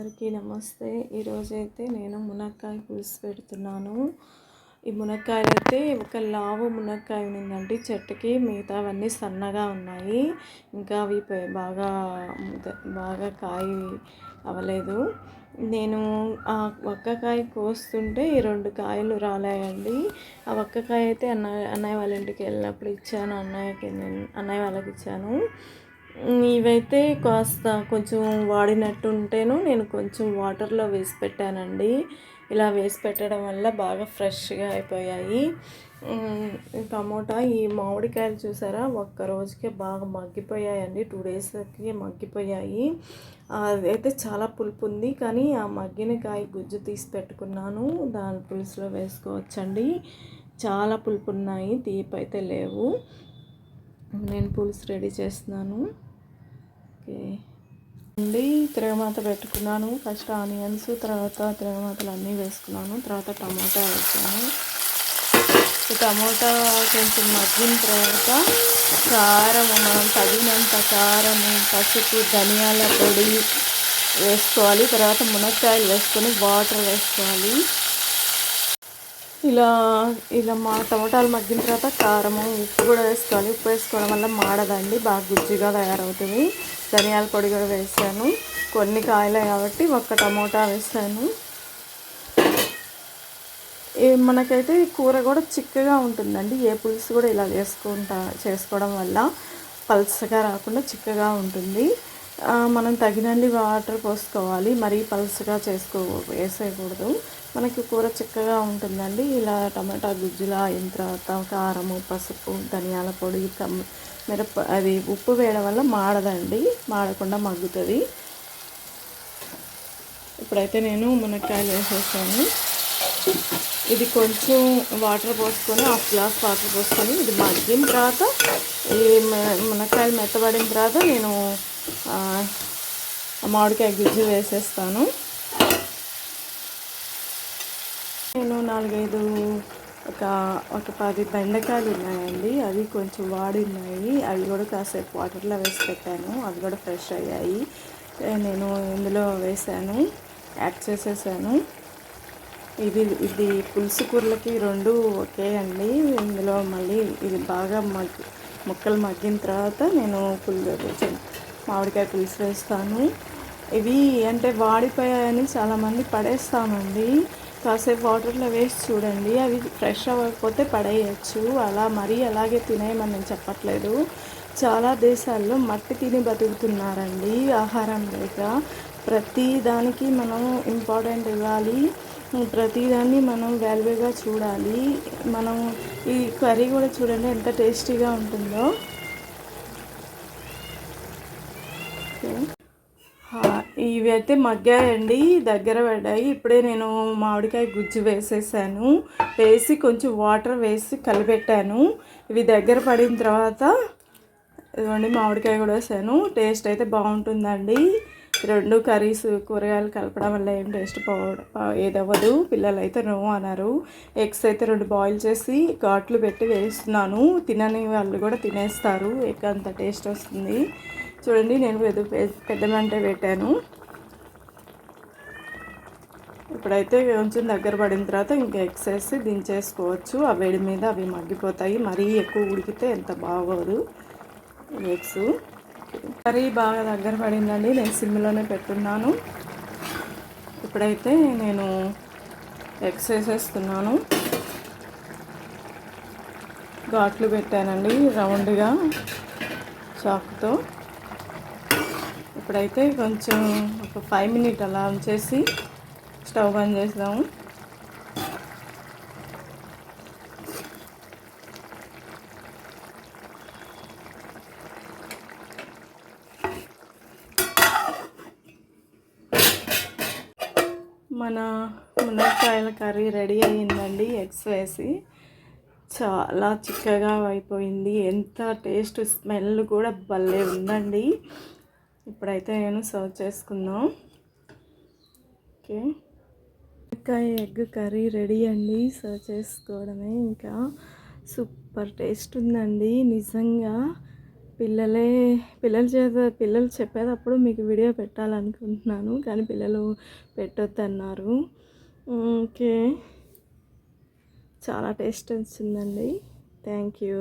అందరికీ నమస్తే. ఈరోజైతే నేను మునక్కాయ పులుసు పెడుతున్నాను. ఈ మునక్కాయలు అయితే ఒక లావు మునక్కాయ ఉందండి చెట్టుకి, మిగతావన్నీ సన్నగా ఉన్నాయి. ఇంకా అవి బాగా కాయ అవ్వలేదు. నేను ఆ ఒక్కకాయ కోస్తుంటే ఈ 2 కాయలు రాలేయండి. ఆ ఒక్కకాయ అయితే అన్నయ్య వాళ్ళ ఇంటికి వెళ్ళినప్పుడు ఇచ్చాను, అన్నయ్య వాళ్ళకి ఇచ్చాను. ఇవైతే కాస్త కొంచెం వాడినట్టు ఉంటేను నేను కొంచెం వాటర్లో వేసి పెట్టానండి. ఇలా వేసి పెట్టడం వల్ల బాగా ఫ్రెష్గా అయిపోయాయి. టమోటా ఈ మామిడికాయలు చూసారా, ఒక్క రోజుకే బాగా మగ్గిపోయాయండి. 2 డేస్కి మగ్గిపోయాయి. అదైతే చాలా పులుపు ఉంది, కానీ ఆ మగ్గిన కాయ గుజ్జు తీసి పెట్టుకున్నాను. దాని పులుసులో వేసుకోవచ్చండి. చాలా పులుపు ఉన్నాయి, తీపి అయితే లేవు. నేను పులుసు రెడీ చేస్తున్నాను. ఓకే అండి, తిరగమాత పెట్టుకున్నాను. ఫస్ట్ ఆనియన్స్, తర్వాత తిరగమాతలు అన్నీ వేసుకున్నాను. తర్వాత టమాటా వేసాను. ఈ టమాటా కొంచెం మగ్గిన తర్వాత కారము, మనం తగినంత కారము, పసుపు, ధనియాల పొడి వేసుకోవాలి. తర్వాత మునక్కాయలు వేసుకొని వాటర్ వేసుకోవాలి. ఇలా మా టమాటాలు మగ్గిన తర్వాత కారము, ఉప్పు కూడా వేసుకోవాలి. ఉప్పు వేసుకోవడం వల్ల మాడదండి, బాగా గుజ్జుగా తయారవుతుంది. ధనియాల పొడి కూడా వేసాను. కొన్ని కాయలే కాబట్టి ఒక్క టమోటా వేసాను. మనకైతే కూర కూడా చిక్కగా ఉంటుందండి. ఏ పులుసు కూడా ఇలా చేసుకోవడం వల్ల పల్చగా రాకుండా చిక్కగా ఉంటుంది. మనం తగినండి వాటర్ పోసుకోవాలి, మరీ పల్చగా వేసేయకూడదు. మనకి కూర చిక్కగా ఉంటుందండి. ఇలా టమాటా గుజ్జులా అయిన తర్వాత కారము, పసుపు, ధనియాల పొడి, అది ఉప్పు వేయడం వల్ల మాడదండి, మాడకుండా మగ్గుతుంది. ఇప్పుడైతే నేను మునక్కాయలు వేసేసాను. ఇది కొంచెం వాటర్ పోసుకొని, 1/2 గ్లాస్ వాటర్ పోసుకొని, ఇది మగ్గిన తర్వాత ఈ మునక్కాయలు మెత్తబడిన తర్వాత నేను మామిడికాయ గుజ్జు వేసేస్తాను. నేను 4-5 ఒక 10 బెండకాయలు ఉన్నాయండి. అవి కొంచెం వాడి ఉన్నాయి. అవి కూడా కాసేపు వాటర్లో వేసి పెట్టాను. అవి కూడా ఫ్రెష్ అయ్యాయి. నేను ఇందులో వేసాను, యాడ్ చేసేసాను. ఇది పులుసు కూరలకి 2 ఒకే అండి. ఇందులో మళ్ళీ ఇది బాగా ముక్కలు మగ్గిన తర్వాత నేను మామిడికాయ పులుసు వేస్తాను. ఇవి అంటే వాడిపోయాయని చాలామంది పడేస్తామండి. కాసేపు వాటర్లో వేసి చూడండి, అవి ఫ్రెష్ అవ్వకపోతే పడేయచ్చు. అలాగే తినేయమని నేను చెప్పట్లేదు. చాలా దేశాల్లో మట్టి తిని బతుకుతున్నారండి, ఆహారం లేక. ప్రతి దానికి మనం ఇంపార్టెంట్ ఇవ్వాలి, ప్రతిదాన్ని మనం వాల్యూగా చూడాలి. మనం ఈ కర్రీ కూడా చూడండి ఎంత టేస్టీగా ఉంటుందో. ఇవి అయితే మగ్గాయండి, దగ్గర పడ్డాయి. ఇప్పుడే నేను మామిడికాయ గుజ్జు వేసేసాను. వేసి కొంచెం వాటర్ వేసి కలిపెట్టాను. ఇవి దగ్గర పడిన తర్వాత ఇదిగోండి మామిడికాయ కూడా వేసాను. టేస్ట్ అయితే బాగుంటుందండి. 2 కర్రీస్, కూరగాయలు కలపడం వల్ల ఏం టేస్ట్ ఏదవ్వదు. పిల్లలు అయితే నో అన్నారు. ఎగ్స్ అయితే 2 బాయిల్ చేసి ఘాట్లు పెట్టి వేస్తున్నాను. తినని వాళ్ళు కూడా తినేస్తారు. ఎగ్ అంత టేస్ట్ వస్తుంది. చూడండి, నేను పెద్ద మంట పెట్టాను. ఇప్పుడైతే కొంచెం దగ్గర పడిన తర్వాత ఇంకా ఎగ్స్ వేసి దించేసుకోవచ్చు. ఆ వేడి మీద అవి మగ్గిపోతాయి. మరీ ఎక్కువ ఉడికితే ఎంత బాగోదు ఎగ్స్. కర్రీ బాగా దగ్గర పడిందండి. నేను సిమ్లోనే పెట్టున్నాను. ఇప్పుడైతే నేను ఎగ్స్ వేసేస్తున్నాను. ఘాట్లు పెట్టానండి రౌండ్గా చాకుతో. ఇప్పుడైతే కొంచెం ఒక 5 మినిట్ అలా ఉంచేసి స్టవ్ బంద్ చేద్దాము. మన మునక్కాయల కర్రీ రెడీ అయ్యిందండి. ఎగ్స్ వేసి చాలా చిక్కగా అయిపోయింది. ఎంత టేస్ట్, స్మెల్ కూడా భలే ఉందండి. ఇప్పుడైతే నేను సర్వ్ చేసుకుందాం. ఓకే, మునక్కాయ ఎగ్ కర్రీ రెడీ అండి. సర్వ్ చేసుకోవడమే. ఇంకా సూపర్ టేస్ట్ ఉందండి నిజంగా. పిల్లలు చెప్పేటప్పుడు మీకు వీడియో పెట్టాలనుకుంటున్నాను, కానీ పిల్లలు పెట్టొద్దన్నారు. ఓకే, చాలా టేస్ట్ వచ్చిందండి. Thank you.